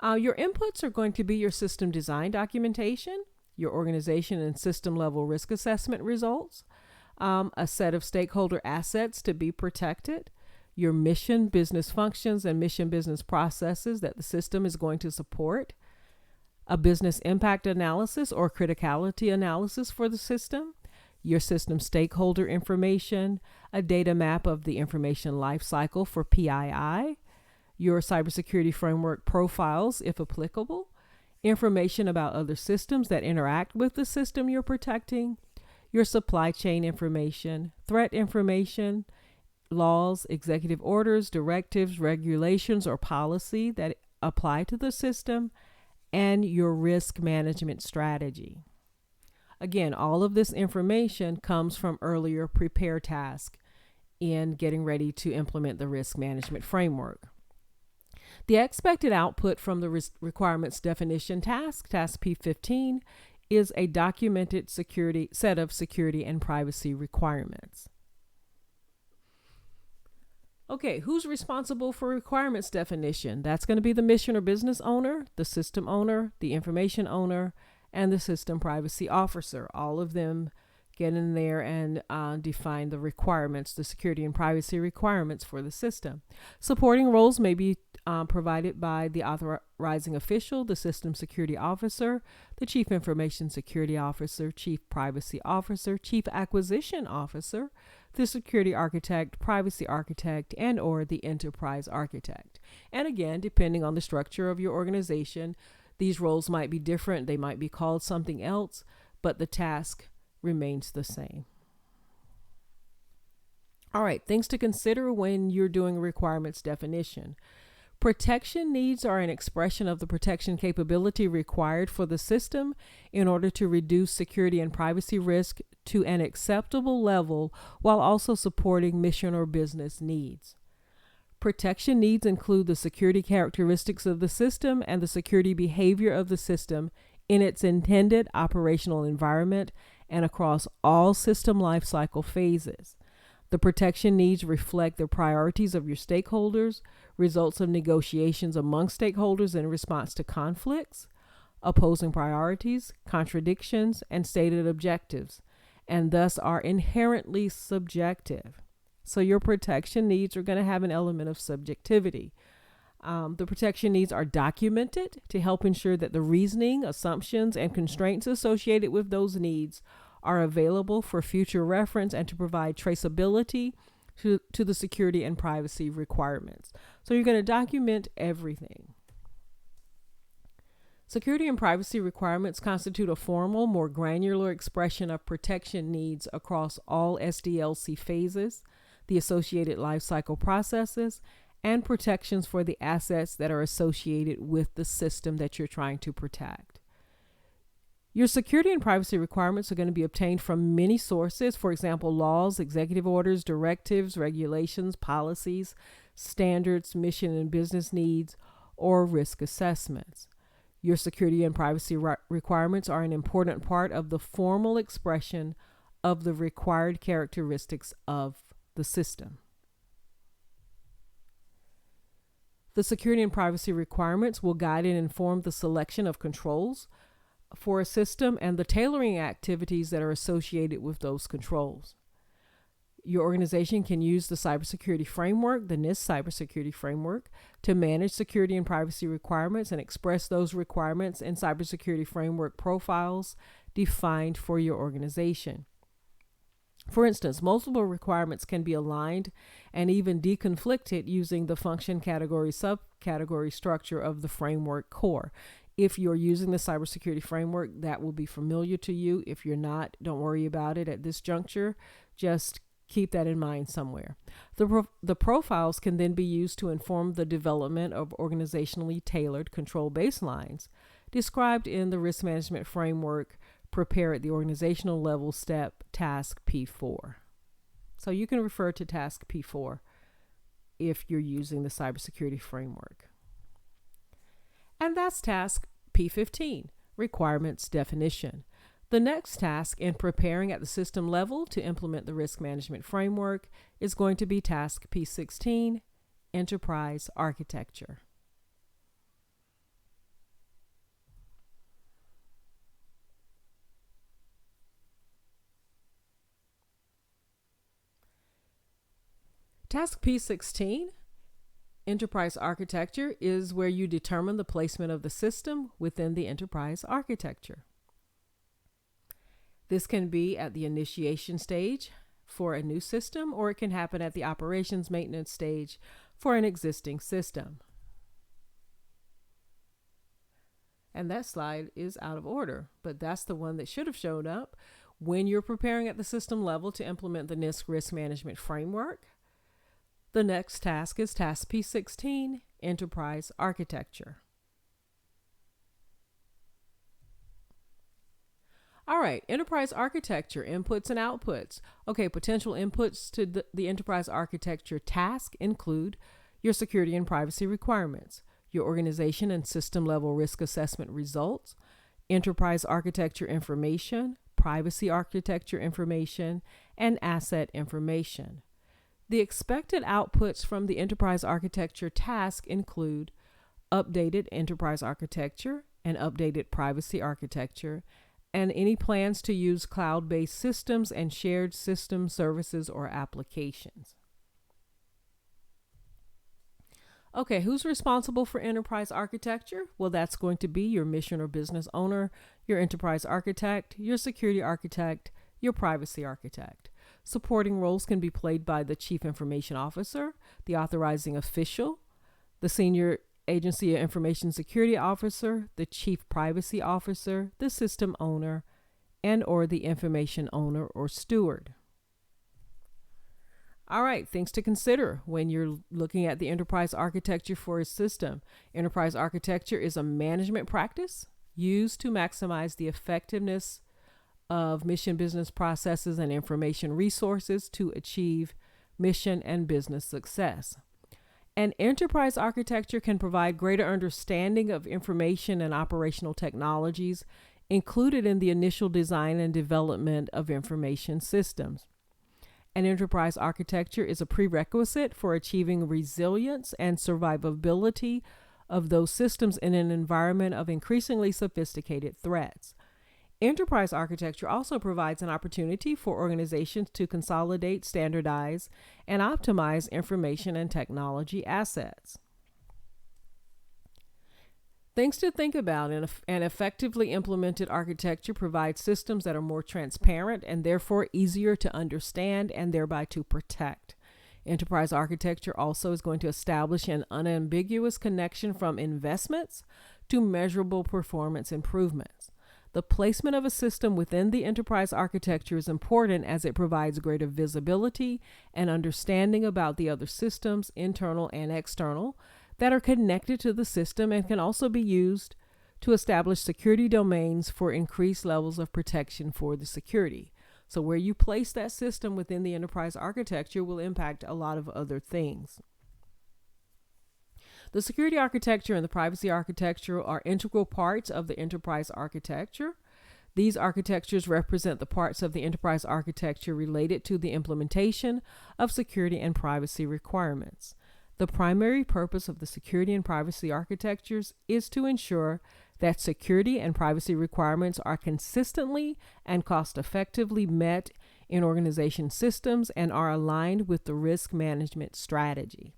Your inputs are going to be your system design documentation, your organization and system level risk assessment results, a set of stakeholder assets to be protected, your mission, business functions, and mission business processes that the system is going to support, a business impact analysis or criticality analysis for the system, your system stakeholder information, a data map of the information lifecycle for PII, your cybersecurity framework profiles, if applicable, information about other systems that interact with the system you're protecting, your supply chain information, threat information, laws, executive orders, directives, regulations, or policy that apply to the system, and your risk management strategy. Again, all of this information comes from earlier prepare task in getting ready to implement the risk management framework. The expected output from the requirements definition task, task P15, is a documented set of security and privacy requirements. Okay, who's responsible for requirements definition? That's going to be the mission or business owner, the system owner, the information owner, and the system privacy officer. All of them get in there and define the requirements, the security and privacy requirements for the system. Supporting roles may be provided by the authorizing official, the system security officer, the chief information security officer, chief privacy officer, chief acquisition officer, the security architect, privacy architect, and or the enterprise architect. And again, depending on the structure of your organization, these roles might be different. They might be called something else, but the task remains the same. All right, things to consider when you're doing requirements definition. Protection needs are an expression of the protection capability required for the system in order to reduce security and privacy risk to an acceptable level while also supporting mission or business needs. Protection needs include the security characteristics of the system and the security behavior of the system in its intended operational environment and across all system lifecycle phases. The protection needs reflect the priorities of your stakeholders, results of negotiations among stakeholders in response to conflicts, opposing priorities, contradictions, and stated objectives, and thus are inherently subjective. So your protection needs are going to have an element of subjectivity. The protection needs are documented to help ensure that the reasoning, assumptions, and constraints associated with those needs are available for future reference and to provide traceability to the security and privacy requirements. So you're going to document everything. Security and privacy requirements constitute a formal, more granular expression of protection needs across all SDLC phases. the associated lifecycle processes, and protections for the assets that are associated with the system that you're trying to protect. Your security and privacy requirements are going to be obtained from many sources, for example, laws, executive orders, directives, regulations, policies, standards, mission and business needs, or risk assessments. Your security and privacy requirements are an important part of the formal expression of the required characteristics of the system. The security and privacy requirements will guide and inform the selection of controls for a system and the tailoring activities that are associated with those controls. Your organization can use the cybersecurity framework, the NIST cybersecurity framework, to manage security and privacy requirements and express those requirements in cybersecurity framework profiles defined for your organization. For instance, multiple requirements can be aligned and even deconflicted using the function category subcategory structure of the framework core. If you're using the cybersecurity framework, that will be familiar to you. If you're not, don't worry about it at this juncture. Just keep that in mind somewhere. The profiles can then be used to inform the development of organizationally tailored control baselines described in the risk management framework prepare at the organizational level step task P4. So you can refer to task P4 if you're using the cybersecurity framework. And that's task P15, requirements definition. The next task in preparing at the system level to implement the risk management framework is going to be task P16, enterprise architecture. Task P16, enterprise architecture, is where you determine the placement of the system within the enterprise architecture. This can be at the initiation stage for a new system, or it can happen at the operations maintenance stage for an existing system. And that slide is out of order, but that's the one that should have showed up when you're preparing at the system level to implement the NIST risk management framework. The next task is task P16, enterprise architecture. All right, enterprise architecture, inputs and outputs. Okay, potential inputs to the enterprise architecture task include your security and privacy requirements, your organization and system level risk assessment results, enterprise architecture information, privacy architecture information, and asset information. The expected outputs from the enterprise architecture task include updated enterprise architecture and updated privacy architecture, and any plans to use cloud-based systems and shared system services or applications. Okay, who's responsible for enterprise architecture? Well, that's going to be your mission or business owner, your enterprise architect, your security architect, your privacy architect. Supporting roles can be played by the Chief Information Officer, the authorizing official, the Senior Agency Information Security Officer, the Chief Privacy Officer, the system owner, and or the information owner or steward. All right, things to consider when you're looking at the enterprise architecture for a system. Enterprise architecture is a management practice used to maximize the effectiveness of mission business processes and information resources to achieve mission and business success. An enterprise architecture can provide greater understanding of information and operational technologies included in the initial design and development of information systems. An enterprise architecture is a prerequisite for achieving resilience and survivability of those systems in an environment of increasingly sophisticated threats. Enterprise architecture also provides an opportunity for organizations to consolidate, standardize, and optimize information and technology assets. Things to think about: an effectively implemented architecture provides systems that are more transparent and therefore easier to understand and thereby to protect. Enterprise architecture also is going to establish an unambiguous connection from investments to measurable performance improvements. The placement of a system within the enterprise architecture is important as it provides greater visibility and understanding about the other systems, internal and external, that are connected to the system and can also be used to establish security domains for increased levels of protection for the security. So where you place that system within the enterprise architecture will impact a lot of other things. The security architecture and the privacy architecture are integral parts of the enterprise architecture. These architectures represent the parts of the enterprise architecture related to the implementation of security and privacy requirements. The primary purpose of the security and privacy architectures is to ensure that security and privacy requirements are consistently and cost-effectively met in organization systems and are aligned with the risk management strategy.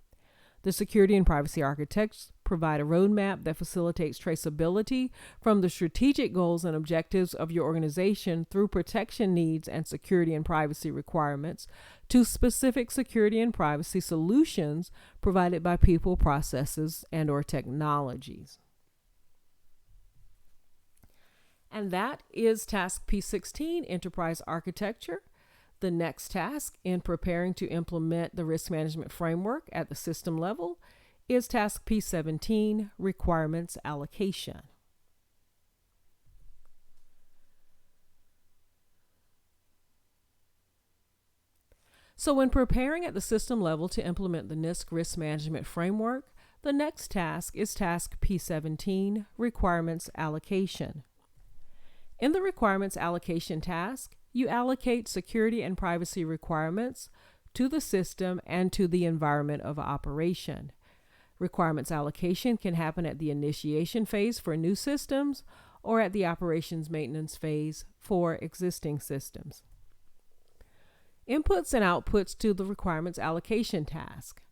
The security and privacy architects provide a roadmap that facilitates traceability from the strategic goals and objectives of your organization through protection needs and security and privacy requirements to specific security and privacy solutions provided by people, processes, and/or technologies. And that is task P16, Enterprise Architecture. The next task in preparing to implement the risk management framework at the system level is task P17, Requirements Allocation. So when preparing at the system level to implement the NIST risk management framework, the next task is task P17, Requirements Allocation. In the requirements allocation task, you allocate security and privacy requirements to the system and to the environment of operation. Requirements allocation can happen at the initiation phase for new systems or at the operations maintenance phase for existing systems. Inputs and outputs to the requirements allocation task.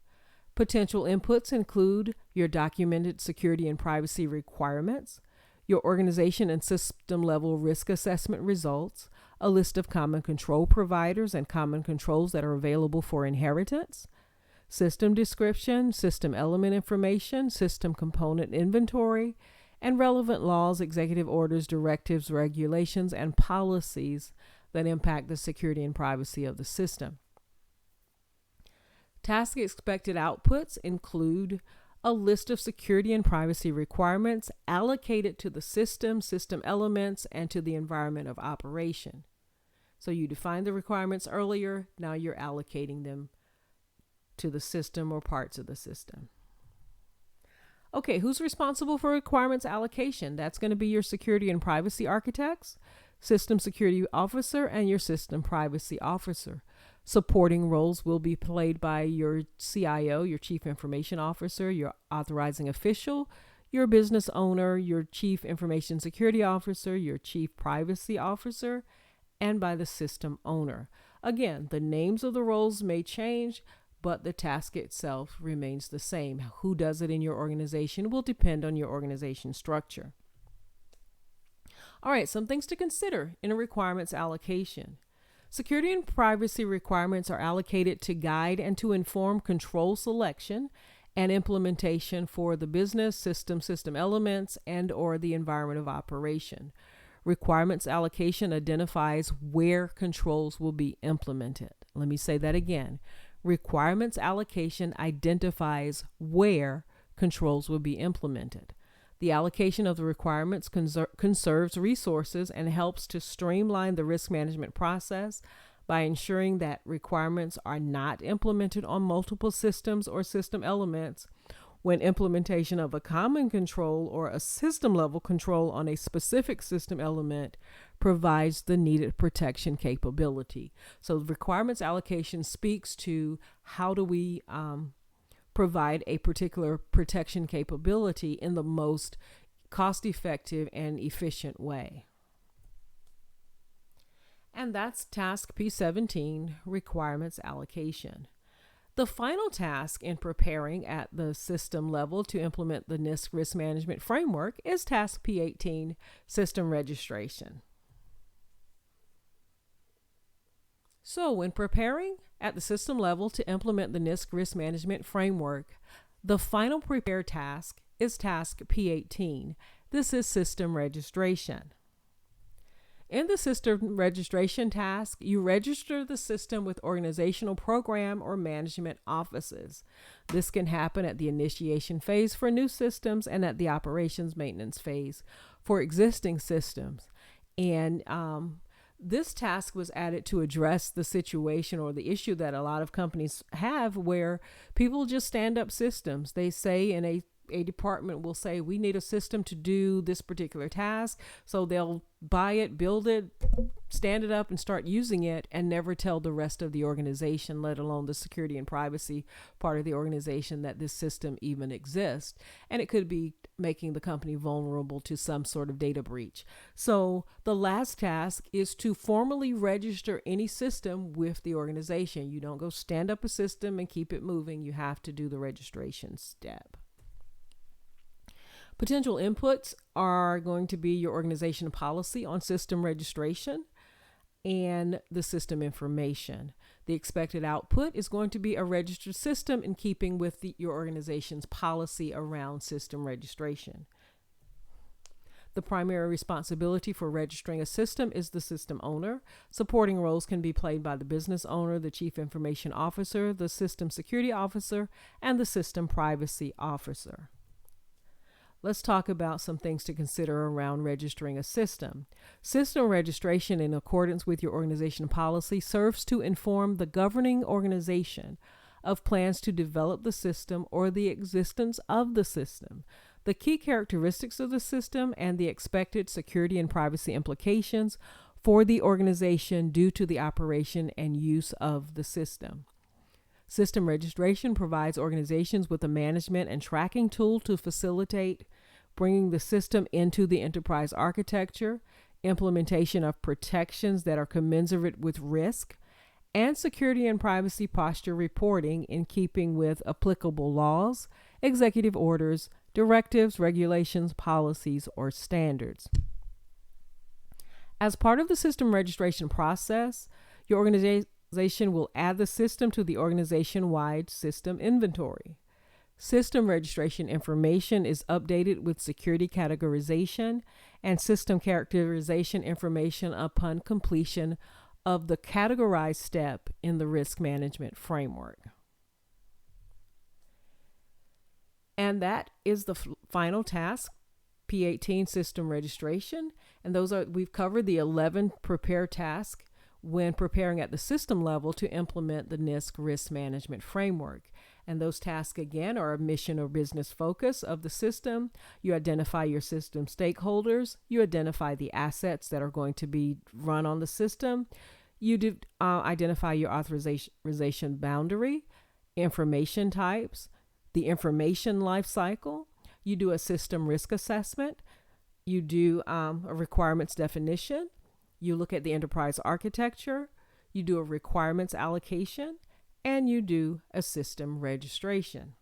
Potential inputs include your documented security and privacy requirements, your organization and system level risk assessment results, a list of common control providers and common controls that are available for inheritance, system description, system element information, system component inventory, and relevant laws, executive orders, directives, regulations, and policies that impact the security and privacy of the system. Task expected outputs include a list of security and privacy requirements allocated to the system, system elements, and to the environment of operation. So you defined the requirements earlier, now you're allocating them to the system or parts of the system. Okay, who's responsible for requirements allocation? That's going to be your security and privacy architects, system security officer, and your system privacy officer. Supporting roles will be played by your CIO, your chief information officer, your authorizing official, your business owner, your chief information security officer, your chief privacy officer, and by the system owner. Again, the names of the roles may change, but the task itself remains the same. Who does it in your organization will depend on your organization structure. All right, some things to consider in a requirements allocation. Security and privacy requirements are allocated to guide and to inform control selection and implementation for the business, system elements, and/or the environment of operation. Requirements allocation identifies where controls will be implemented. Let me say that again. Requirements allocation identifies where controls will be implemented. The allocation of the requirements conserves resources and helps to streamline the risk management process by ensuring that requirements are not implemented on multiple systems or system elements when implementation of a common control or a system level control on a specific system element provides the needed protection capability. So the requirements allocation speaks to how do we provide a particular protection capability in the most cost-effective and efficient way. And that's task P17, requirements allocation. The final task in preparing at the system level to implement the NIST risk management framework is task P18, system registration. So when preparing at the system level to implement the NIST risk management framework, the final prepare task is task P18. This is system registration. In the system registration task, you register the system with organizational program or management offices. This can happen at the initiation phase for new systems and at the operations maintenance phase for existing systems. And this task was added to address the situation or the issue that a lot of companies have where people just stand up systems. They say in a department will say, we need a system to do this particular task. So they'll buy it, build it, stand it up and start using it and never tell the rest of the organization, let alone the security and privacy part of the organization, that this system even exists. And it could be making the company vulnerable to some sort of data breach. So the last task is to formally register any system with the organization. You don't go stand up a system and keep it moving. You have to do the registration step. Potential inputs are going to be your organization policy on system registration and the system information. The expected output is going to be a registered system in keeping with your organization's policy around system registration. The primary responsibility for registering a system is the system owner. Supporting roles can be played by the business owner, the chief information officer, the system security officer, and the system privacy officer. Let's talk about some things to consider around registering a system. System registration in accordance with your organization policy serves to inform the governing organization of plans to develop the system or the existence of the system, the key characteristics of the system, and the expected security and privacy implications for the organization due to the operation and use of the system. System registration provides organizations with a management and tracking tool to facilitate bringing the system into the enterprise architecture, implementation of protections that are commensurate with risk, and security and privacy posture reporting in keeping with applicable laws, executive orders, directives, regulations, policies, or standards. As part of the system registration process, your organization will add the system to the organization-wide system inventory. System registration information is updated with security categorization and system characterization information upon completion of the categorized step in the risk management framework. And that is the final task, P18 system registration. And we've covered the 11 prepare tasks when preparing at the system level to implement the NIST risk management framework. And those tasks, again, are a mission or business focus of the system. You identify your system stakeholders. You identify the assets that are going to be run on the system. You identify your authorization boundary, information types, the information lifecycle. You do a system risk assessment. You do a requirements definition. You look at the enterprise architecture. You do a requirements allocation. And you do a system registration.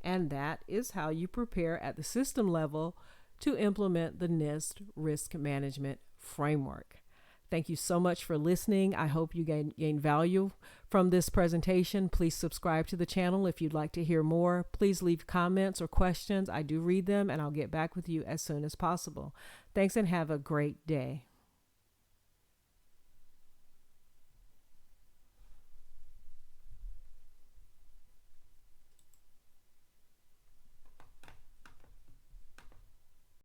And that is how you prepare at the system level to implement the NIST risk management framework. Thank you so much for listening. I hope you gain value from this presentation. Please subscribe to the channel if you'd like to hear more. Please leave comments or questions. I do read them and I'll get back with you as soon as possible. Thanks and have a great day.